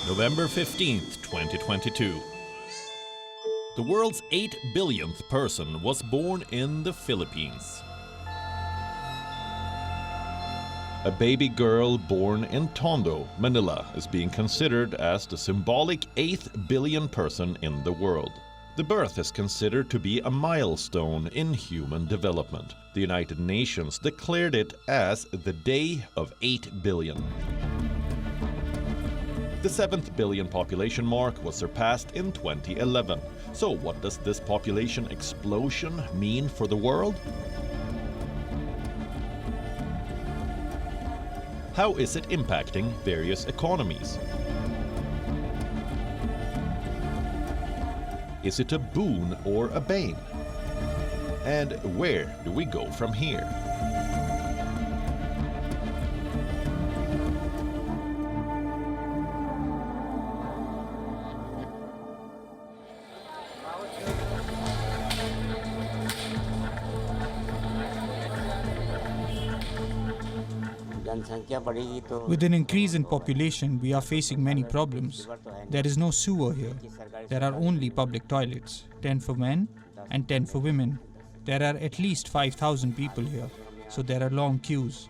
November 15th, 2022. The world's 8 billionth person was born in the Philippines. A baby girl born in Tondo, Manila, is being considered as the symbolic 8th billion person in the world. The birth is considered to be a milestone in human development. The United Nations declared it as the Day of 8 billion. The 7th billion population mark was surpassed in 2011. So what does this population explosion mean for the world? How is it impacting various economies? Is it a boon or a bane? And where do we go from here? With an increase in population, we are facing many problems. There is no sewer here. There are only public toilets, 10 for men and 10 for women. There are at least 5,000 people here, so there are long queues.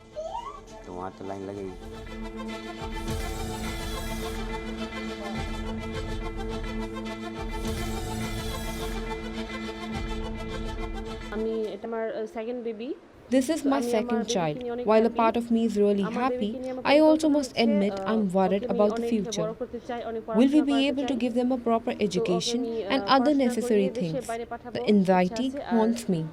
This is my second child. While a part of me is really happy, I also must admit I'm worried about the future. Will we be able to give them a proper education and other necessary things? The anxiety haunts me.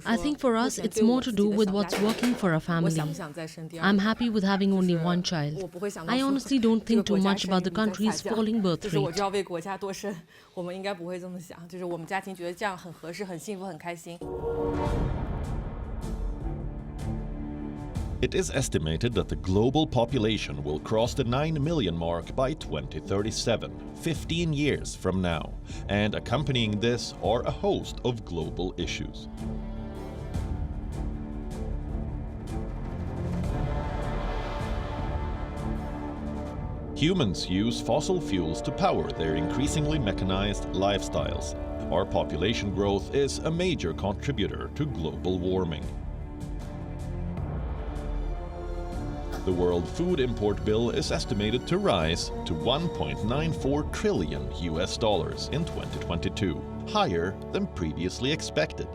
I think for us, it's more to do with what's working for our family. I'm happy with having only one child. I honestly don't think too much about the country's falling birth rate. It is estimated that the global population will cross the 9 million mark by 2037, 15 years from now, and accompanying this are a host of global issues. Humans use fossil fuels to power their increasingly mechanized lifestyles. Our population growth is a major contributor to global warming. The world food import bill is estimated to rise to $1.94 trillion in 2022, higher than previously expected.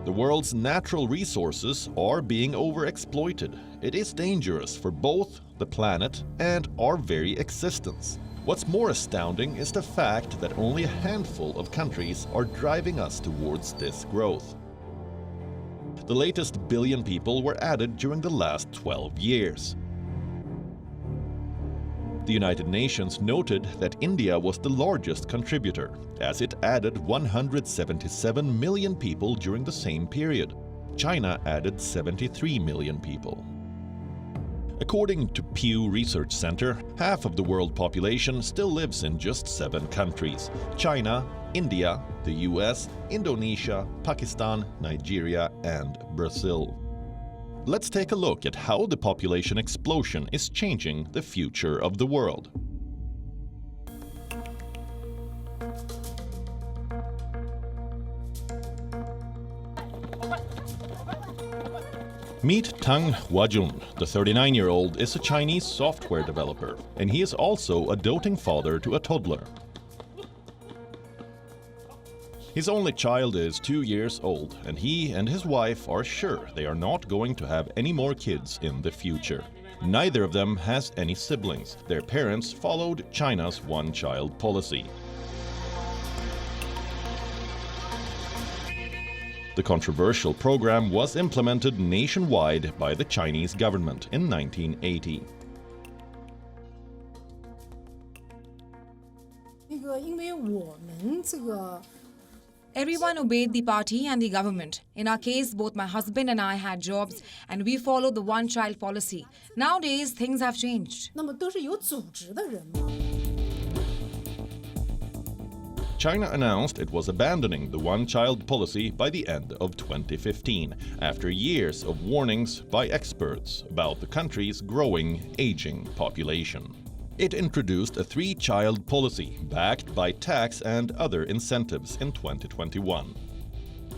The world's natural resources are being overexploited. It is dangerous for both the planet and our very existence. What's more astounding is the fact that only a handful of countries are driving us towards this growth. The latest billion people were added during the last 12 years. The United Nations noted that India was the largest contributor, as it added 177 million people during the same period. China added 73 million people. According to Pew Research Center, half of the world population still lives in just 7 countries: China, India, the US, Indonesia, Pakistan, Nigeria, and Brazil. Let's take a look at how the population explosion is changing the future of the world. Meet Tang Huajun. The 39-year-old is a Chinese software developer, and he is also a doting father to a toddler. His only child is 2 years old, and he and his wife are sure they are not going to have any more kids in the future. Neither of them has any siblings. Their parents followed China's one-child policy. The controversial program was implemented nationwide by the Chinese government in 1980. Everyone obeyed the party and the government. In our case, both my husband and I had jobs, and we followed the one-child policy. Nowadays, things have changed. China announced it was abandoning the one-child policy by the end of 2015, after years of warnings by experts about the country's growing, aging population. It introduced a three-child policy backed by tax and other incentives in 2021.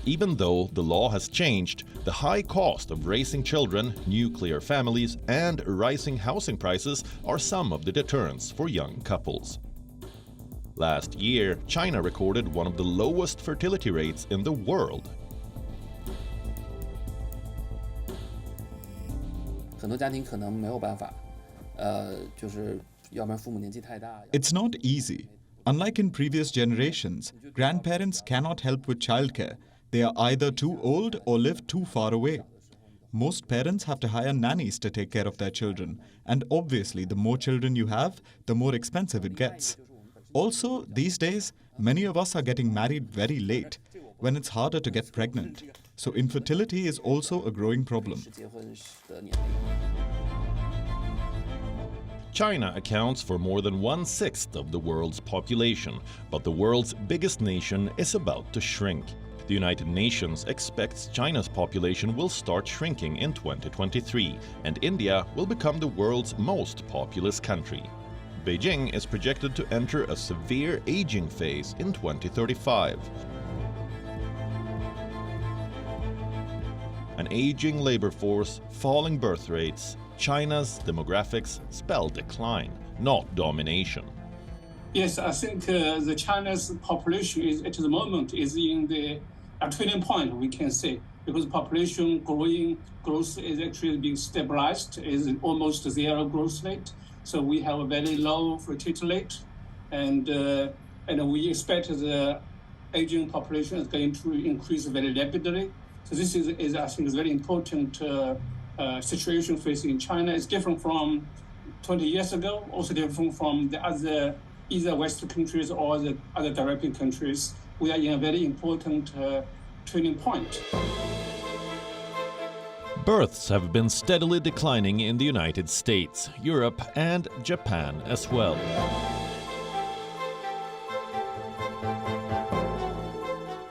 Even though the law has changed, the high cost of raising children, nuclear families, and rising housing prices are some of the deterrents for young couples. Last year, China recorded one of the lowest fertility rates in the world. It's not easy. Unlike in previous generations, grandparents cannot help with childcare. They are either too old or live too far away. Most parents have to hire nannies to take care of their children, and obviously the more children you have, the more expensive it gets. Also, these days, many of us are getting married very late, when it's harder to get pregnant. So infertility is also a growing problem. China accounts for more than 1/6 of the world's population, but the world's biggest nation is about to shrink. The United Nations expects China's population will start shrinking in 2023, and India will become the world's most populous country. Beijing is projected to enter a severe aging phase in 2035. An aging labor force, falling birth rates, China's demographics spell decline, not domination. Yes, I think the China's population is at the moment is in a turning point, we can say, because population growth is actually being stabilized, is almost zero growth rate. So we have a very low fertility rate, and we expect the aging population is going to increase very rapidly. So this is I think, is very important situation facing China. It's different from 20 years ago, also different from the other either Western countries or the other developing countries. We are in a very important turning point. Births have been steadily declining in the United States, Europe, and Japan as well.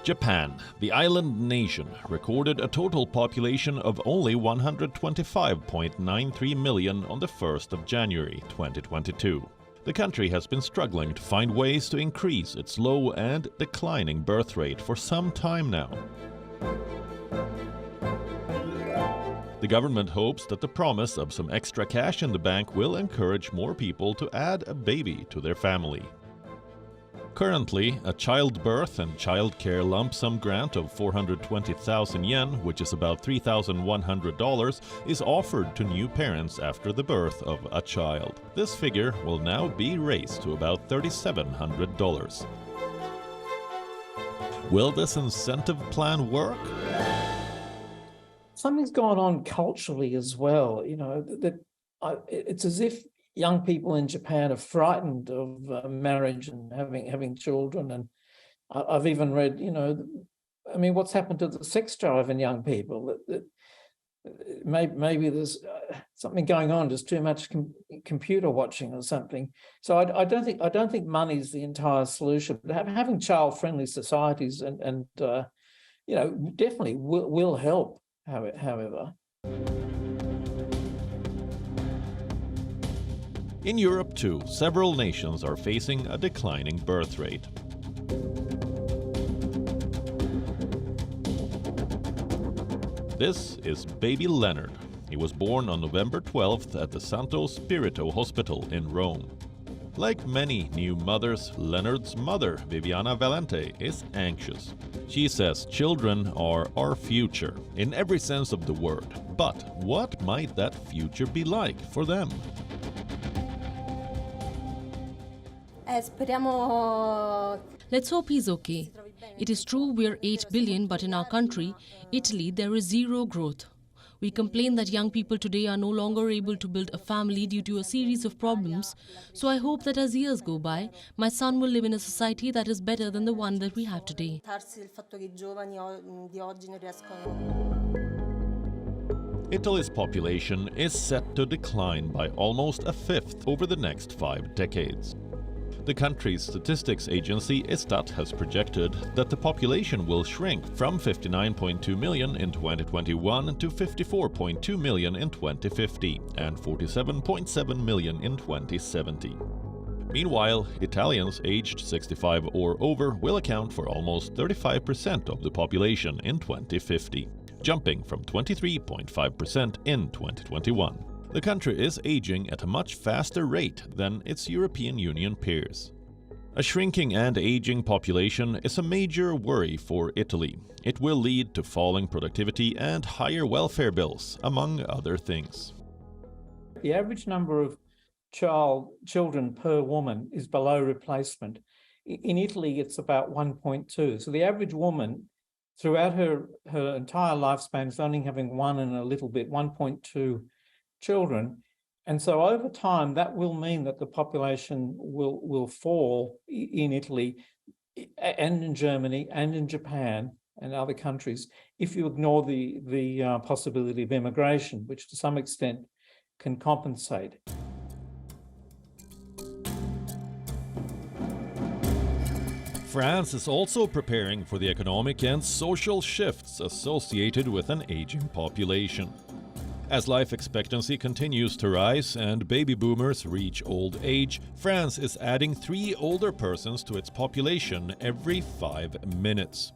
Japan, the island nation, recorded a total population of only 125.93 million on the 1st of January 2022. The country has been struggling to find ways to increase its low and declining birth rate for some time now. The government hopes that the promise of some extra cash in the bank will encourage more people to add a baby to their family. Currently, a childbirth and childcare lump sum grant of 420,000 yen, which is about $3,100, is offered to new parents after the birth of a child. This figure will now be raised to about $3,700. Will this incentive plan work? Something's gone on culturally as well. You know, it's as if young people in Japan are frightened of marriage and having children. And I've even read, you know, I mean, what's happened to the sex drive in young people? That maybe there's something going on, just too much computer watching or something. So I don't think money's the entire solution. But having child-friendly societies and you know, definitely will help. However. In Europe too, several nations are facing a declining birth rate. This is baby Leonard. He was born on November 12th at the Santo Spirito Hospital in Rome. Like many new mothers, Leonard's mother, Viviana Valente, is anxious. She says children are our future, in every sense of the word. But what might that future be like for them? Let's hope he's okay. It is true we're 8 billion, but in our country, Italy, there is zero growth. We complain that young people today are no longer able to build a family due to a series of problems. So I hope that as years go by, my son will live in a society that is better than the one that we have today. Italy's population is set to decline by almost a fifth over the next 5 decades. The country's statistics agency Istat has projected that the population will shrink from 59.2 million in 2021 to 54.2 million in 2050 and 47.7 million in 2070. Meanwhile, Italians aged 65 or over will account for almost 35% of the population in 2050, jumping from 23.5% in 2021. The country is aging at a much faster rate than its European Union peers. A shrinking and aging population is a major worry for Italy. It will lead to falling productivity and higher welfare bills, among other things. The average number of children per woman is below replacement. In Italy, it's about 1.2. So the average woman, throughout her entire lifespan, is only having 1.2 children. And so over time, that will mean that the population will fall in Italy and in Germany and in Japan and other countries if you ignore the possibility of immigration, which to some extent can compensate. France is also preparing for the economic and social shifts associated with an aging population. As life expectancy continues to rise and baby boomers reach old age, France is adding 3 older persons to its population every 5 minutes.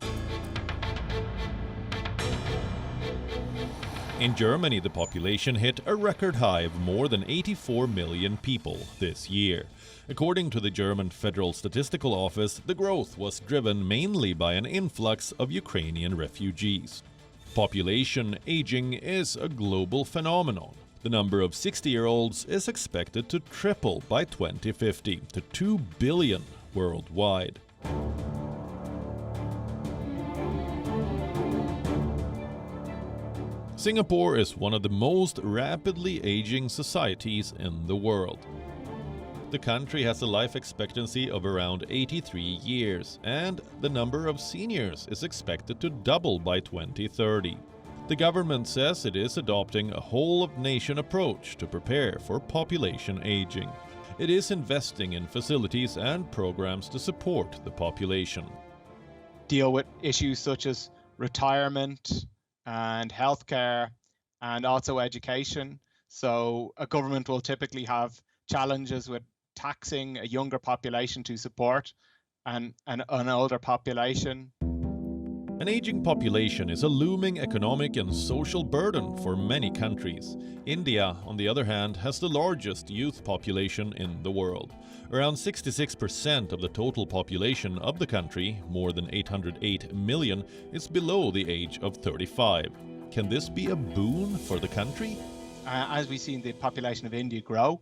In Germany, the population hit a record high of more than 84 million people this year. According to the German Federal Statistical Office, the growth was driven mainly by an influx of Ukrainian refugees. Population aging is a global phenomenon. The number of 60-year-olds is expected to triple by 2050 to 2 billion worldwide. Singapore is one of the most rapidly aging societies in the world. The country has a life expectancy of around 83 years, and the number of seniors is expected to double by 2030. The government says it is adopting a whole-of-nation approach to prepare for population aging. It is investing in facilities and programs to support the population. Deal with issues such as retirement and healthcare and also education. So a government will typically have challenges with taxing a younger population to support an older population. An aging population is a looming economic and social burden for many countries. India, on the other hand, has the largest youth population in the world. Around 66% of the total population of the country, more than 808 million, is below the age of 35. Can this be a boon for the country? As we've seen the population of India grow,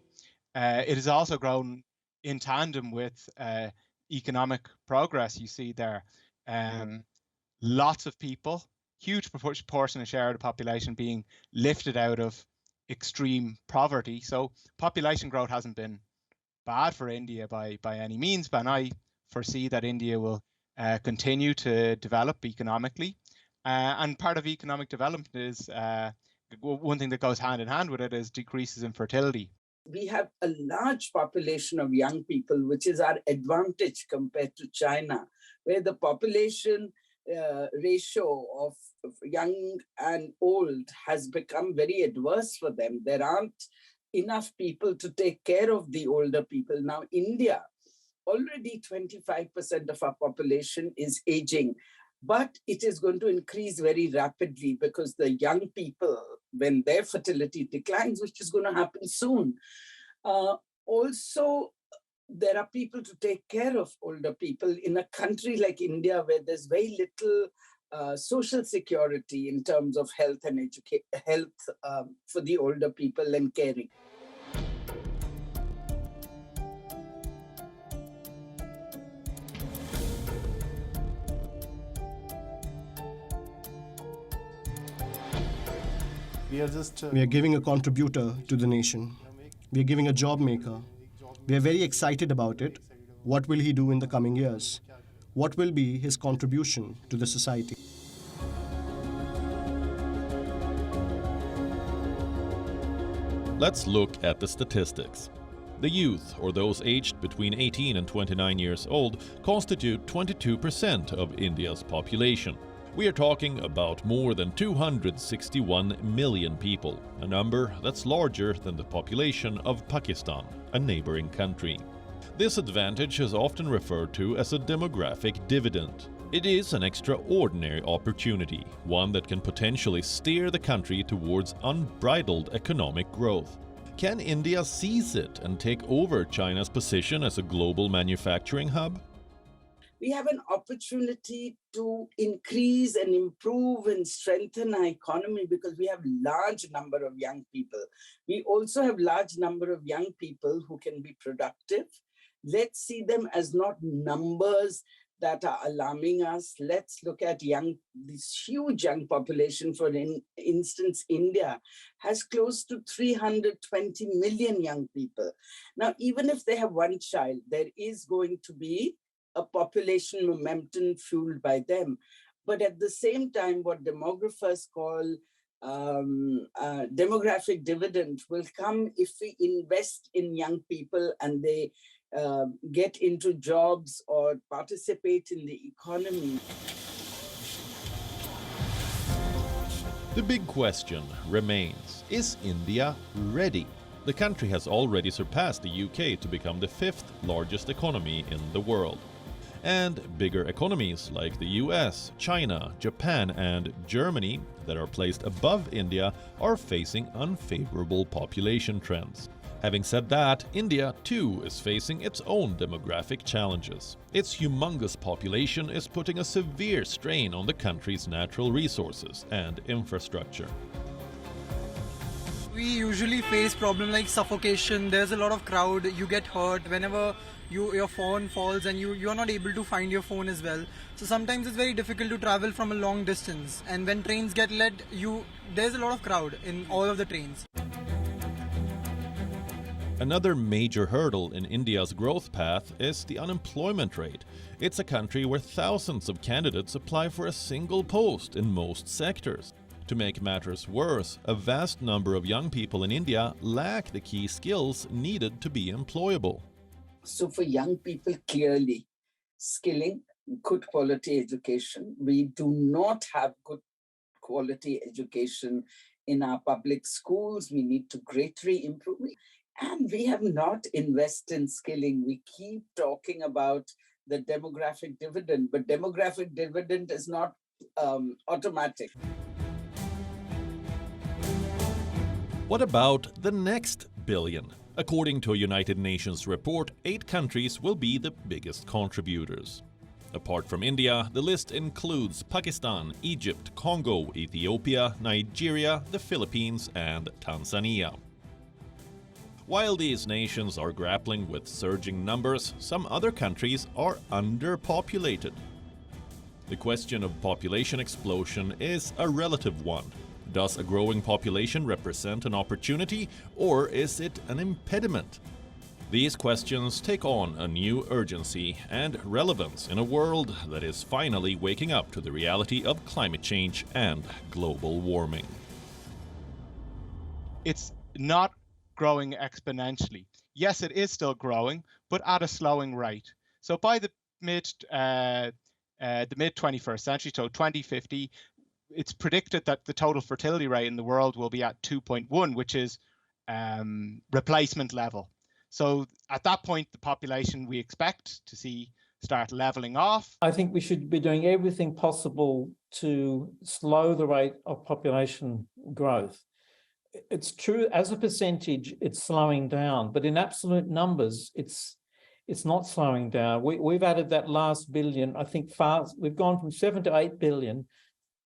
it has also grown in tandem with economic progress. You see there lots of people, huge proportion of share of the population being lifted out of extreme poverty. So population growth hasn't been bad for India by any means, but I foresee that India will continue to develop economically. And part of economic development is one thing that goes hand in hand with it is decreases in fertility. We have a large population of young people, which is our advantage compared to China, where the population ratio of young and old has become very adverse for them. There aren't enough people to take care of the older people. Now, India, already 25% of our population is aging, but it is going to increase very rapidly because the young people, when their fertility declines, which is going to happen soon. Also, there are people to take care of older people in a country like India, where there's very little social security in terms of health and health for the older people and caring. We are giving a contributor to the nation. We are giving a job maker. We are very excited about it. What will he do in the coming years? What will be his contribution to the society? Let's look at the statistics. The youth, or those aged between 18 and 29 years old, constitute 22% of India's population. We are talking about more than 261 million people, a number that's larger than the population of Pakistan, a neighboring country. This advantage is often referred to as a demographic dividend. It is an extraordinary opportunity, one that can potentially steer the country towards unbridled economic growth. Can India seize it and take over China's position as a global manufacturing hub? We have an opportunity to increase and improve and strengthen our economy because we have large number of young people. We also have large number of young people who can be productive. Let's see them as not numbers that are alarming us. Let's look at this huge young population. For instance, India has close to 320 million young people. Now, even if they have one child, there is going to be a population momentum fueled by them. But at the same time, what demographers call demographic dividend will come if we invest in young people and they get into jobs or participate in the economy. The big question remains, is India ready? The country has already surpassed the UK to become the 5th largest economy in the world. And bigger economies like the US, China, Japan and Germany that are placed above India are facing unfavorable population trends. Having said that, India too is facing its own demographic challenges. Its humongous population is putting a severe strain on the country's natural resources and infrastructure. We usually face problems like suffocation. There's a lot of crowd, you get hurt whenever your phone falls and you're not able to find your phone as well. So sometimes it's very difficult to travel from a long distance, and when trains get late, there's a lot of crowd in all of the trains. Another major hurdle in India's growth path is the unemployment rate. It's a country where thousands of candidates apply for a single post in most sectors. To make matters worse, a vast number of young people in India lack the key skills needed to be employable. So for young people, clearly, skilling, good quality education. We do not have good quality education in our public schools. We need to greatly improve. And we have not invested in skilling. We keep talking about the demographic dividend, but demographic dividend is not automatic. What about the next billion? According to a United Nations report, 8 countries will be the biggest contributors. Apart from India, the list includes Pakistan, Egypt, Congo, Ethiopia, Nigeria, the Philippines, and Tanzania. While these nations are grappling with surging numbers, some other countries are underpopulated. The question of population explosion is a relative one. Does a growing population represent an opportunity, or is it an impediment? These questions take on a new urgency and relevance in a world that is finally waking up to the reality of climate change and global warming. It's not growing exponentially. Yes, it is still growing, but at a slowing rate. So by the mid 21st century, so 2050, it's predicted that the total fertility rate in the world will be at 2.1, which is replacement level. So at that point, the population we expect to see start leveling off. I think we should be doing everything possible to slow the rate of population growth. It's true, as a percentage, it's slowing down, but in absolute numbers, it's not slowing down. We've added that last billion, I think we've gone from 7 to 8 billion,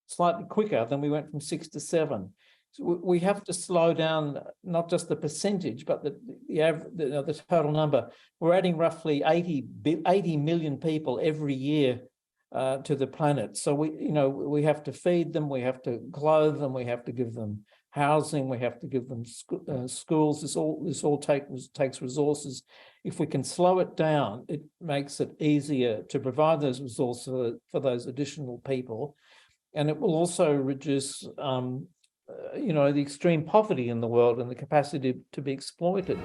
slightly quicker than we went from 6 to 7. So we have to slow down not just the percentage, but the total number. We're adding roughly 80 million people every year to the planet. So we have to feed them, we have to clothe them, we have to give them housing, we have to give them schools. This all takes resources. If we can slow it down, it makes it easier to provide those resources for those additional people, and it will also reduce the extreme poverty in the world and the capacity to be exploited.